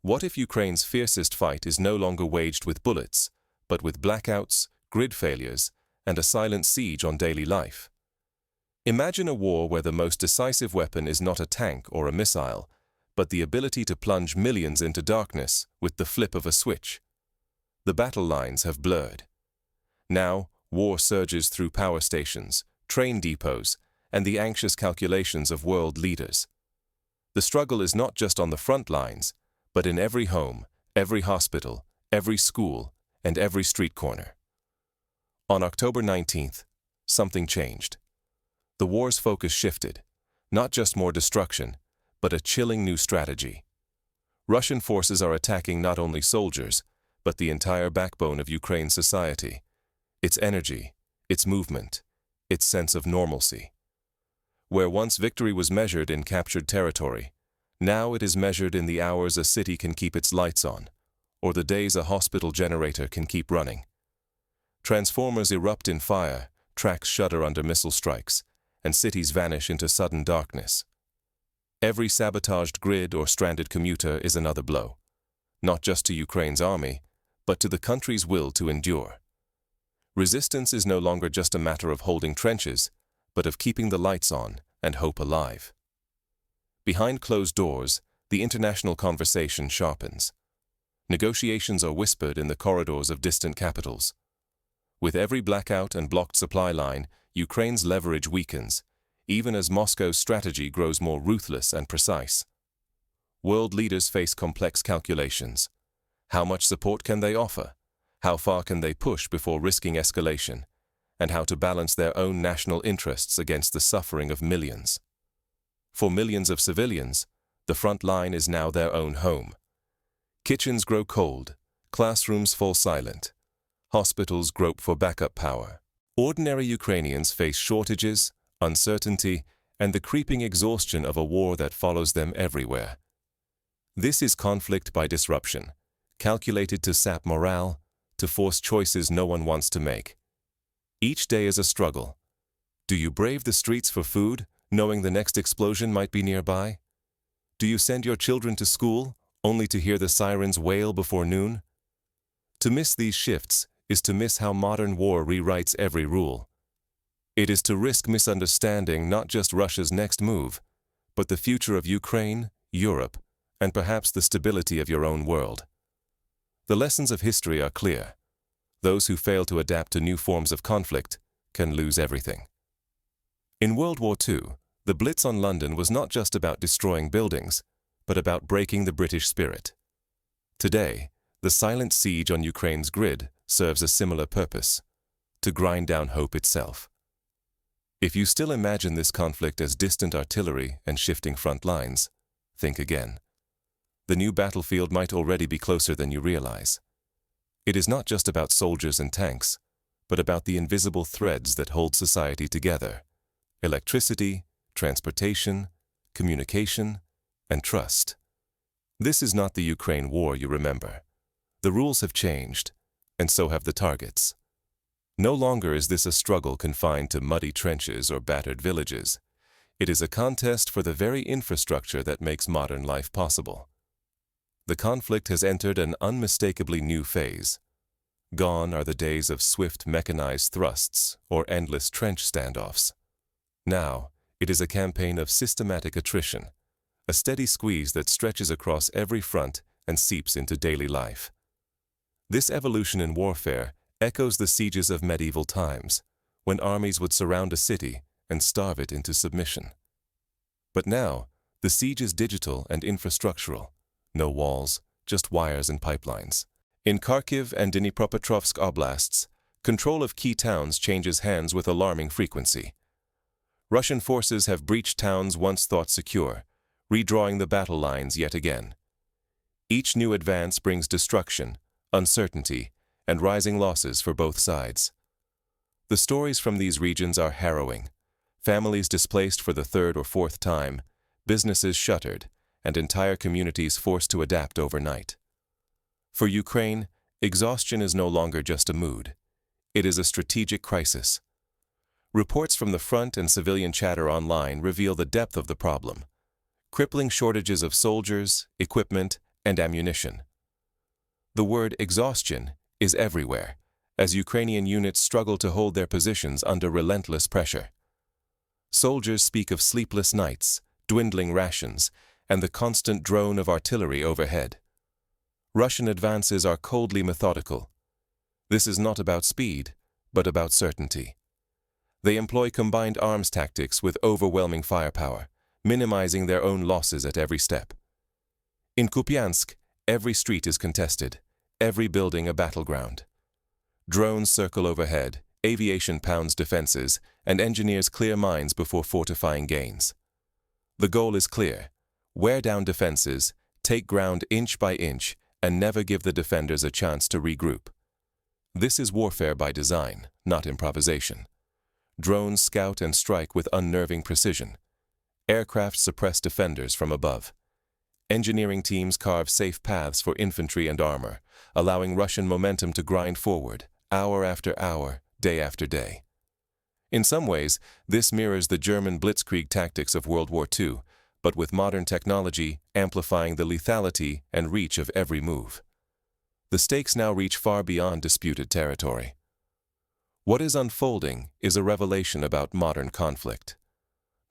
What if Ukraine's fiercest fight is no longer waged with bullets, but with blackouts, grid failures, and a silent siege on daily life? Imagine a war where the most decisive weapon is not a tank or a missile, but the ability to plunge millions into darkness with the flip of a switch. The battle lines have blurred. Now, war surges through power stations, train depots, and the anxious calculations of world leaders. The struggle is not just on the front lines, but in every home, every hospital, every school, and every street corner. On October 19th, something changed. The war's focus shifted, not just more destruction, but a chilling new strategy. Russian forces are attacking not only soldiers, but the entire backbone of Ukraine's society, its energy, its movement, its sense of normalcy. Where once victory was measured in captured territory, now it is measured in the hours a city can keep its lights on, or the days a hospital generator can keep running. Transformers erupt in fire, tracks shudder under missile strikes, and cities vanish into sudden darkness. Every sabotaged grid or stranded commuter is another blow, not just to Ukraine's army, but to the country's will to endure. Resistance is no longer just a matter of holding trenches, but of keeping the lights on and hope alive. Behind closed doors, the international conversation sharpens. Negotiations are whispered in the corridors of distant capitals. With every blackout and blocked supply line, Ukraine's leverage weakens, even as Moscow's strategy grows more ruthless and precise. World leaders face complex calculations. How much support can they offer? How far can they push before risking escalation? And how to balance their own national interests against the suffering of millions. For millions of civilians, the front line is now their own home. Kitchens grow cold, classrooms fall silent, hospitals grope for backup power. Ordinary Ukrainians face shortages, uncertainty, and the creeping exhaustion of a war that follows them everywhere. This is conflict by disruption, calculated to sap morale, to force choices no one wants to make. Each day is a struggle. Do you brave the streets for food, knowing the next explosion might be nearby? Do you send your children to school, only to hear the sirens wail before noon? To miss these shifts is to miss how modern war rewrites every rule. It is to risk misunderstanding not just Russia's next move, but the future of Ukraine, Europe, and perhaps the stability of your own world. The lessons of history are clear. Those who fail to adapt to new forms of conflict can lose everything. In World War II, the Blitz on London was not just about destroying buildings, but about breaking the British spirit. Today, the silent siege on Ukraine's grid serves a similar purpose: to grind down hope itself. If you still imagine this conflict as distant artillery and shifting front lines, think again. The new battlefield might already be closer than you realize. It is not just about soldiers and tanks, but about the invisible threads that hold society together: electricity, transportation, communication, and trust. This is not the Ukraine war you remember. The rules have changed, and so have the targets. No longer is this a struggle confined to muddy trenches or battered villages. It is a contest for the very infrastructure that makes modern life possible. The conflict has entered an unmistakably new phase. Gone are the days of swift mechanized thrusts or endless trench standoffs. Now, it is a campaign of systematic attrition, a steady squeeze that stretches across every front and seeps into daily life. This evolution in warfare echoes the sieges of medieval times, when armies would surround a city and starve it into submission. But now, the siege is digital and infrastructural. No walls, just wires and pipelines. In Kharkiv and Dnipropetrovsk oblasts, control of key towns changes hands with alarming frequency. Russian forces have breached towns once thought secure, redrawing the battle lines yet again. Each new advance brings destruction, uncertainty, and rising losses for both sides. The stories from these regions are harrowing. Families displaced for the third or fourth time, businesses shuttered, and entire communities forced to adapt overnight. For Ukraine, exhaustion is no longer just a mood. It is a strategic crisis. Reports from the front and civilian chatter online reveal the depth of the problem: crippling shortages of soldiers, equipment, and ammunition. The word exhaustion is everywhere, as Ukrainian units struggle to hold their positions under relentless pressure. Soldiers speak of sleepless nights, dwindling rations, and the constant drone of artillery overhead. Russian advances are coldly methodical. This is not about speed, but about certainty. They employ combined arms tactics with overwhelming firepower, minimizing their own losses at every step. In Kupiansk, every street is contested, every building a battleground. Drones circle overhead, aviation pounds defenses, and engineers clear mines before fortifying gains. The goal is clear: wear down defenses, take ground inch by inch, and never give the defenders a chance to regroup. This is warfare by design, not improvisation. Drones scout and strike with unnerving precision. Aircraft suppress defenders from above. Engineering teams carve safe paths for infantry and armor, allowing Russian momentum to grind forward, hour after hour, day after day. In some ways, this mirrors the German blitzkrieg tactics of World War II, but with modern technology amplifying the lethality and reach of every move. The stakes now reach far beyond disputed territory. What is unfolding is a revelation about modern conflict.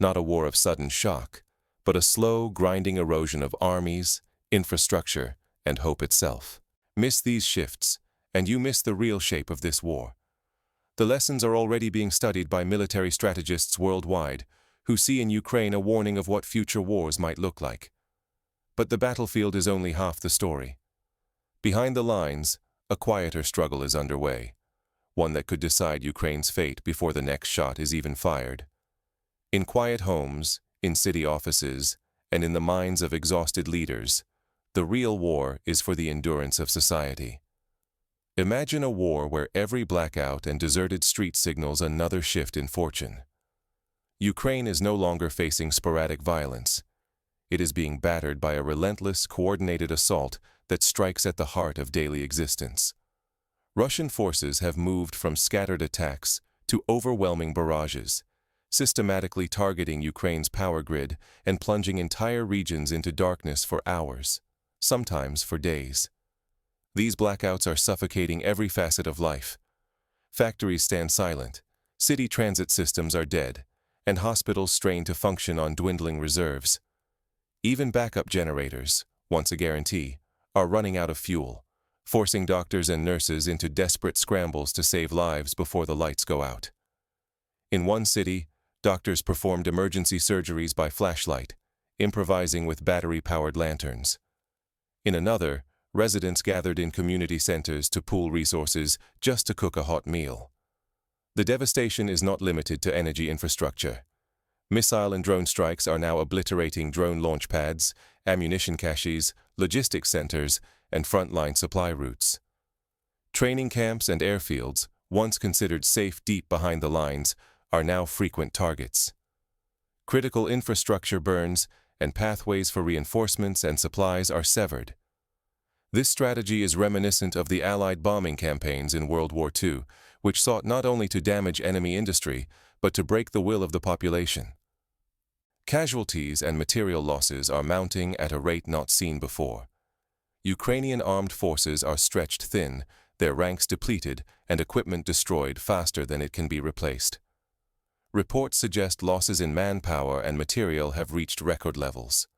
Not a war of sudden shock, but a slow, grinding erosion of armies, infrastructure, and hope itself. Miss these shifts, and you miss the real shape of this war. The lessons are already being studied by military strategists worldwide, who see in Ukraine a warning of what future wars might look like. But the battlefield is only half the story. Behind the lines, a quieter struggle is underway, one that could decide Ukraine's fate before the next shot is even fired. In quiet homes, in city offices, and in the minds of exhausted leaders, the real war is for the endurance of society. Imagine a war where every blackout and deserted street signals another shift in fortune. Ukraine is no longer facing sporadic violence. It is being battered by a relentless, coordinated assault that strikes at the heart of daily existence. Russian forces have moved from scattered attacks to overwhelming barrages, systematically targeting Ukraine's power grid and plunging entire regions into darkness for hours, sometimes for days. These blackouts are suffocating every facet of life. Factories stand silent, city transit systems are dead, and hospitals strain to function on dwindling reserves. Even backup generators, once a guarantee, are running out of fuel, forcing doctors and nurses into desperate scrambles to save lives before the lights go out. In one city, doctors performed emergency surgeries by flashlight, improvising with battery-powered lanterns. In another, residents gathered in community centers to pool resources just to cook a hot meal. The devastation is not limited to energy infrastructure. Missile and drone strikes are now obliterating drone launch pads, ammunition caches, logistics centers, and frontline supply routes. Training camps and airfields, once considered safe deep behind the lines, are now frequent targets. Critical infrastructure burns, and pathways for reinforcements and supplies are severed. This strategy is reminiscent of the Allied bombing campaigns in World War II, which sought not only to damage enemy industry, but to break the will of the population. Casualties and material losses are mounting at a rate not seen before. Ukrainian armed forces are stretched thin, their ranks depleted, and equipment destroyed faster than it can be replaced. Reports suggest losses in manpower and material have reached record levels.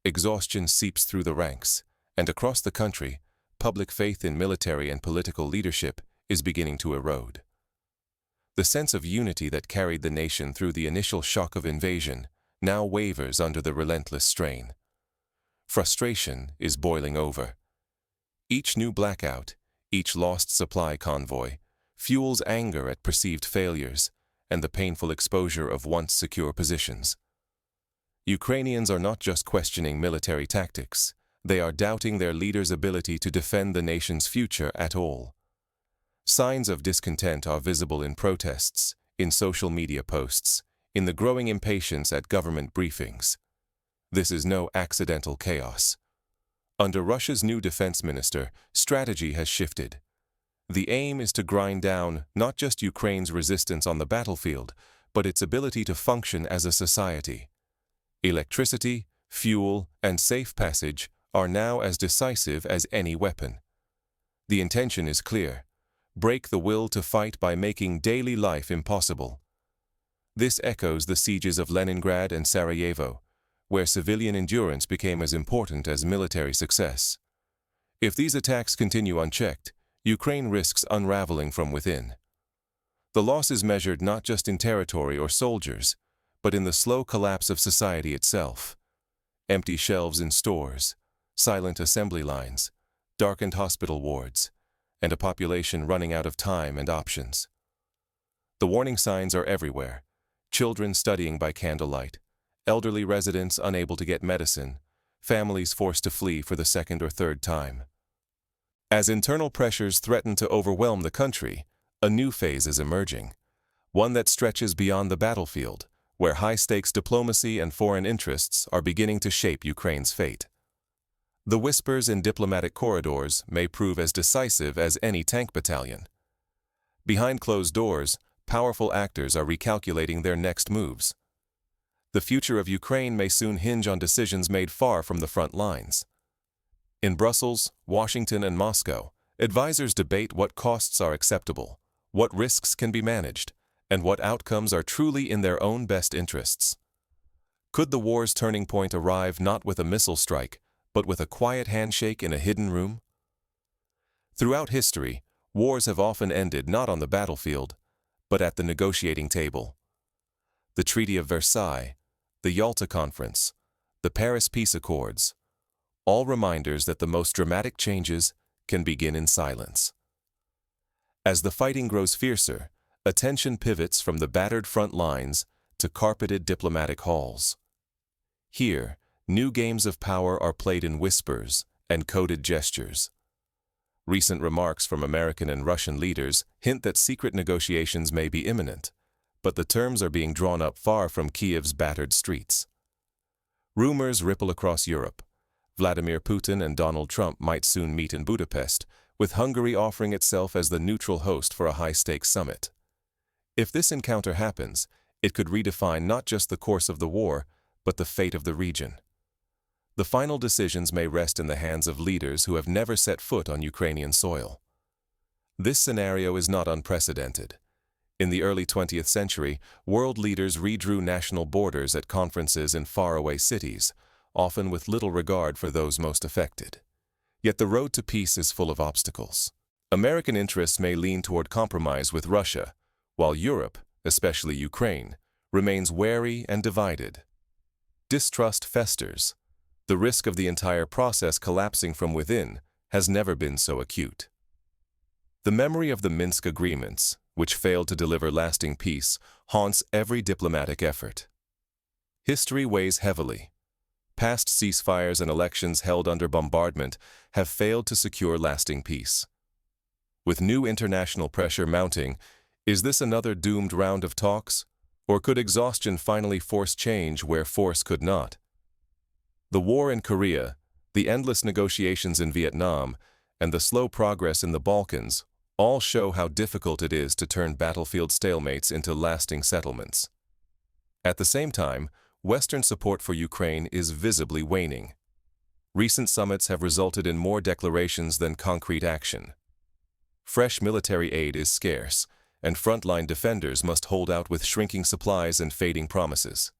Exhaustion seeps through the ranks, and across the country, public faith in military and political leadership is beginning to erode. The sense of unity that carried the nation through the initial shock of invasion now wavers under the relentless strain. Frustration is boiling over. Each new blackout, each lost supply convoy, fuels anger at perceived failures and the painful exposure of once secure positions. Ukrainians are not just questioning military tactics, they are doubting their leaders' ability to defend the nation's future at all. Signs of discontent are visible in protests, in social media posts, in the growing impatience at government briefings. This is no accidental chaos. Under Russia's new defense minister, strategy has shifted. The aim is to grind down not just Ukraine's resistance on the battlefield, but its ability to function as a society. Electricity, fuel, and safe passage are now as decisive as any weapon. The intention is clear: break the will to fight by making daily life impossible. This echoes the sieges of Leningrad and Sarajevo, where civilian endurance became as important as military success. If these attacks continue unchecked, Ukraine risks unraveling from within. The loss is measured not just in territory or soldiers, but in the slow collapse of society itself. Empty shelves in stores, silent assembly lines, darkened hospital wards, and a population running out of time and options. The warning signs are everywhere: children studying by candlelight, elderly residents unable to get medicine, families forced to flee for the second or third time. As internal pressures threaten to overwhelm the country, a new phase is emerging, one that stretches beyond the battlefield, where high-stakes diplomacy and foreign interests are beginning to shape Ukraine's fate. The whispers in diplomatic corridors may prove as decisive as any tank battalion. Behind closed doors, powerful actors are recalculating their next moves. The future of Ukraine may soon hinge on decisions made far from the front lines. In Brussels, Washington, and Moscow, advisors debate what costs are acceptable, what risks can be managed, and what outcomes are truly in their own best interests. Could the war's turning point arrive not with a missile strike, but with a quiet handshake in a hidden room? Throughout history, wars have often ended not on the battlefield, but at the negotiating table. The Treaty of Versailles, the Yalta Conference, the Paris Peace Accords, all reminders that the most dramatic changes can begin in silence. As the fighting grows fiercer, attention pivots from the battered front lines to carpeted diplomatic halls. Here, new games of power are played in whispers and coded gestures. Recent remarks from American and Russian leaders hint that secret negotiations may be imminent, but the terms are being drawn up far from Kiev's battered streets. Rumors ripple across Europe. Vladimir Putin and Donald Trump might soon meet in Budapest, with Hungary offering itself as the neutral host for a high-stakes summit. If this encounter happens, it could redefine not just the course of the war, but the fate of the region. The final decisions may rest in the hands of leaders who have never set foot on Ukrainian soil. This scenario is not unprecedented. In the early 20th century, world leaders redrew national borders at conferences in faraway cities, often with little regard for those most affected. Yet the road to peace is full of obstacles. American interests may lean toward compromise with Russia, while Europe, especially Ukraine, remains wary and divided. Distrust festers. The risk of the entire process collapsing from within has never been so acute. The memory of the Minsk agreements, which failed to deliver lasting peace, haunts every diplomatic effort. History weighs heavily. Past ceasefires and elections held under bombardment have failed to secure lasting peace. With new international pressure mounting, is this another doomed round of talks? Or could exhaustion finally force change where force could not? The war in Korea, the endless negotiations in Vietnam, and the slow progress in the Balkans all show how difficult it is to turn battlefield stalemates into lasting settlements. At the same time, Western support for Ukraine is visibly waning. Recent summits have resulted in more declarations than concrete action. Fresh military aid is scarce, and frontline defenders must hold out with shrinking supplies and fading promises.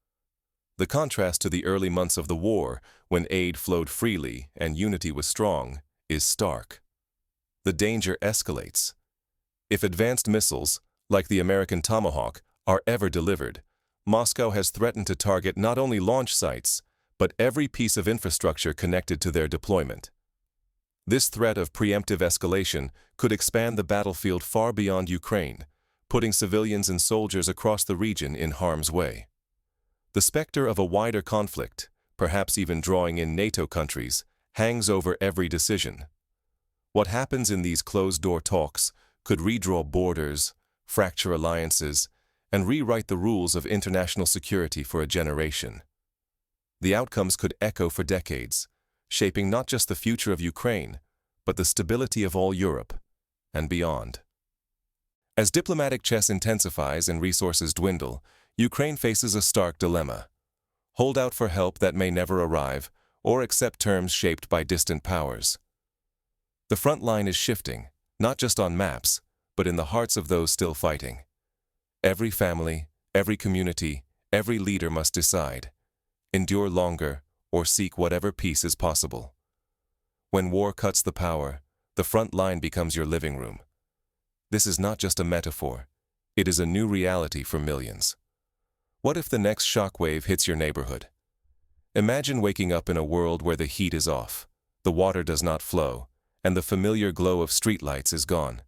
The contrast to the early months of the war, when aid flowed freely and unity was strong, is stark. The danger escalates. If advanced missiles, like the American Tomahawk, are ever delivered, Moscow has threatened to target not only launch sites, but every piece of infrastructure connected to their deployment. This threat of preemptive escalation could expand the battlefield far beyond Ukraine, putting civilians and soldiers across the region in harm's way. The specter of a wider conflict, perhaps even drawing in NATO countries, hangs over every decision. What happens in these closed-door talks could redraw borders, fracture alliances, and rewrite the rules of international security for a generation. The outcomes could echo for decades, shaping not just the future of Ukraine, but the stability of all Europe and beyond. As diplomatic chess intensifies and resources dwindle, Ukraine faces a stark dilemma: hold out for help that may never arrive, or accept terms shaped by distant powers. The front line is shifting, not just on maps, but in the hearts of those still fighting. Every family, every community, every leader must decide: endure longer or seek whatever peace is possible. When war cuts the power, the front line becomes your living room. This is not just a metaphor, it is a new reality for millions. What if the next shockwave hits your neighborhood? Imagine waking up in a world where the heat is off, the water does not flow, and the familiar glow of streetlights is gone.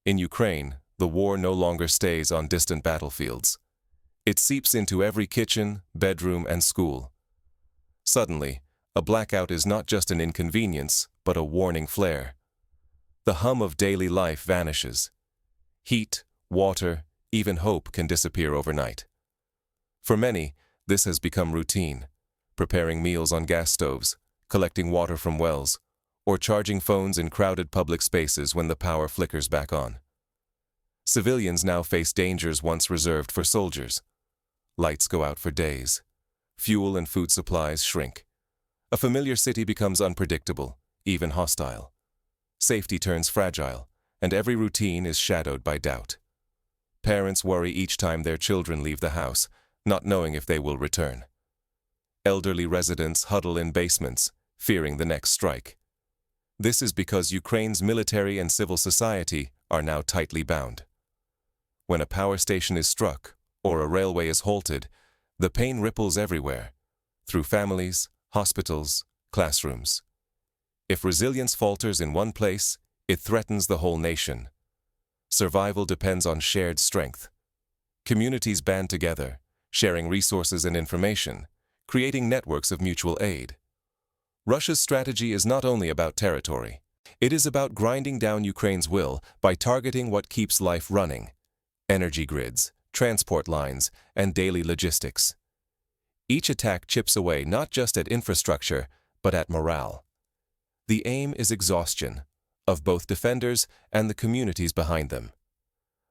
In Ukraine, the war no longer stays on distant battlefields. It seeps into every kitchen, bedroom, and school. Suddenly, a blackout is not just an inconvenience, but a warning flare. The hum of daily life vanishes. Heat, water, even hope can disappear overnight. For many, this has become routine: preparing meals on gas stoves, collecting water from wells, or charging phones in crowded public spaces when the power flickers back on. Civilians now face dangers once reserved for soldiers. Lights go out for days. Fuel and food supplies shrink. A familiar city becomes unpredictable, even hostile. Safety turns fragile, and every routine is shadowed by doubt. Parents worry each time their children leave the house, not knowing if they will return. Elderly residents huddle in basements, fearing the next strike. This is because Ukraine's military and civil society are now tightly bound. When a power station is struck, or a railway is halted, the pain ripples everywhere, through families, hospitals, classrooms. If resilience falters in one place, it threatens the whole nation. Survival depends on shared strength. Communities band together, sharing resources and information, creating networks of mutual aid. Russia's strategy is not only about territory. It is about grinding down Ukraine's will by targeting what keeps life running: energy grids, transport lines, and daily logistics. Each attack chips away not just at infrastructure, but at morale. The aim is exhaustion, of both defenders and the communities behind them.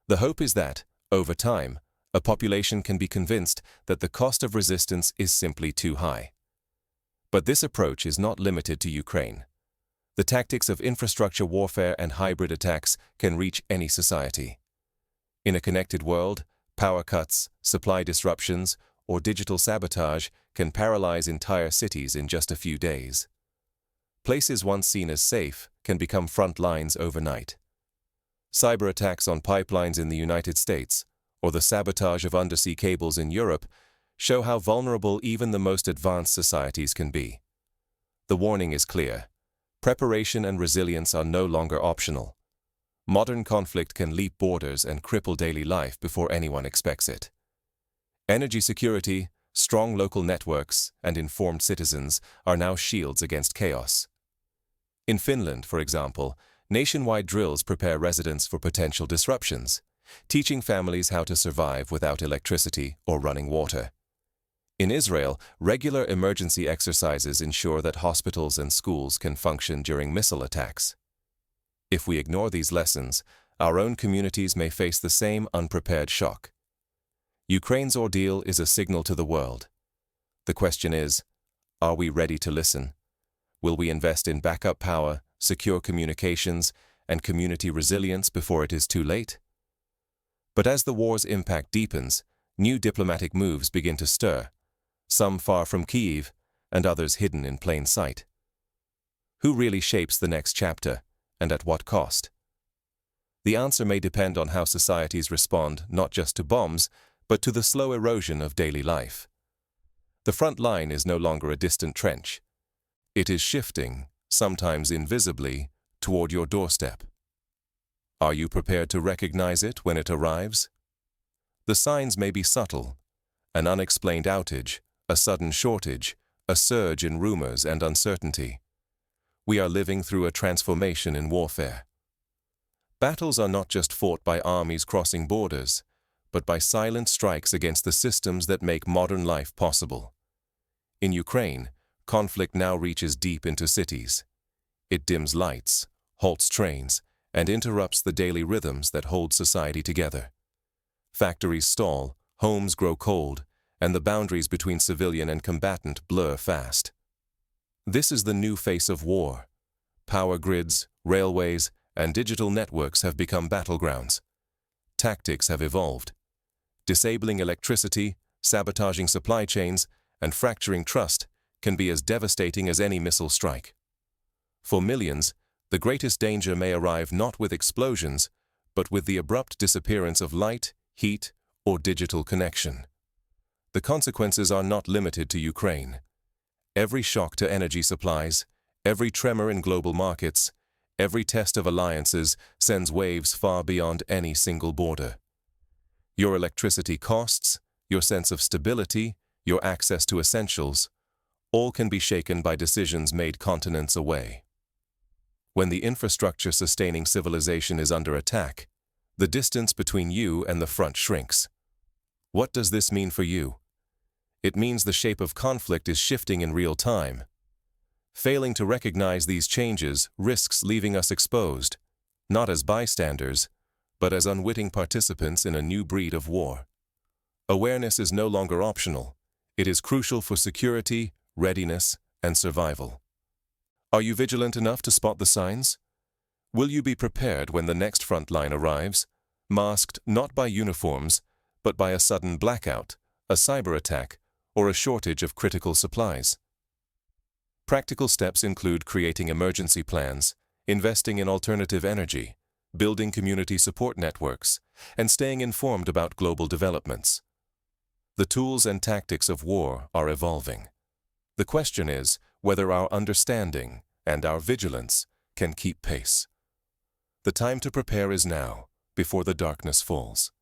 The hope is that, over time, a population can be convinced that the cost of resistance is simply too high. But this approach is not limited to Ukraine. The tactics of infrastructure warfare and hybrid attacks can reach any society. In a connected world, power cuts, supply disruptions, or digital sabotage can paralyze entire cities in just a few days. Places once seen as safe can become front lines overnight. Cyber attacks on pipelines in the United States, or the sabotage of undersea cables in Europe, show how vulnerable even the most advanced societies can be. The warning is clear: preparation and resilience are no longer optional. Modern conflict can leap borders and cripple daily life before anyone expects it. Energy security, strong local networks, and informed citizens are now shields against chaos. In Finland, for example, nationwide drills prepare residents for potential disruptions, teaching families how to survive without electricity or running water. In Israel, regular emergency exercises ensure that hospitals and schools can function during missile attacks. If we ignore these lessons, our own communities may face the same unprepared shock. Ukraine's ordeal is a signal to the world. The question is, are we ready to listen? Will we invest in backup power, secure communications, and community resilience before it is too late? But as the war's impact deepens, new diplomatic moves begin to stir, some far from Kyiv and others hidden in plain sight. Who really shapes the next chapter, and at what cost? The answer may depend on how societies respond not just to bombs, but to the slow erosion of daily life. The front line is no longer a distant trench. It is shifting, sometimes invisibly, toward your doorstep. Are you prepared to recognize it when it arrives? The signs may be subtle: an unexplained outage, a sudden shortage, a surge in rumors and uncertainty. We are living through a transformation in warfare. Battles are not just fought by armies crossing borders, but by silent strikes against the systems that make modern life possible. In Ukraine, conflict now reaches deep into cities. It dims lights, halts trains, and interrupts the daily rhythms that hold society together. Factories stall, homes grow cold, and the boundaries between civilian and combatant blur fast. This is the new face of war. Power grids, railways, and digital networks have become battlegrounds. Tactics have evolved. Disabling electricity, sabotaging supply chains, and fracturing trust can be as devastating as any missile strike. For millions, the greatest danger may arrive not with explosions, but with the abrupt disappearance of light, heat, or digital connection. The consequences are not limited to Ukraine. Every shock to energy supplies, every tremor in global markets, every test of alliances sends waves far beyond any single border. Your electricity costs, your sense of stability, your access to essentials, all can be shaken by decisions made continents away. When the infrastructure sustaining civilization is under attack, the distance between you and the front shrinks. What does this mean for you? It means the shape of conflict is shifting in real time. Failing to recognize these changes risks leaving us exposed, not as bystanders, but as unwitting participants in a new breed of war. Awareness is no longer optional. It is crucial for security, readiness, and survival. Are you vigilant enough to spot the signs? Will you be prepared when the next front line arrives, masked not by uniforms, but by a sudden blackout, a cyber attack, or a shortage of critical supplies? Practical steps include creating emergency plans, investing in alternative energy, building community support networks, and staying informed about global developments. The tools and tactics of war are evolving. The question is whether our understanding and our vigilance can keep pace. The time to prepare is now, before the darkness falls.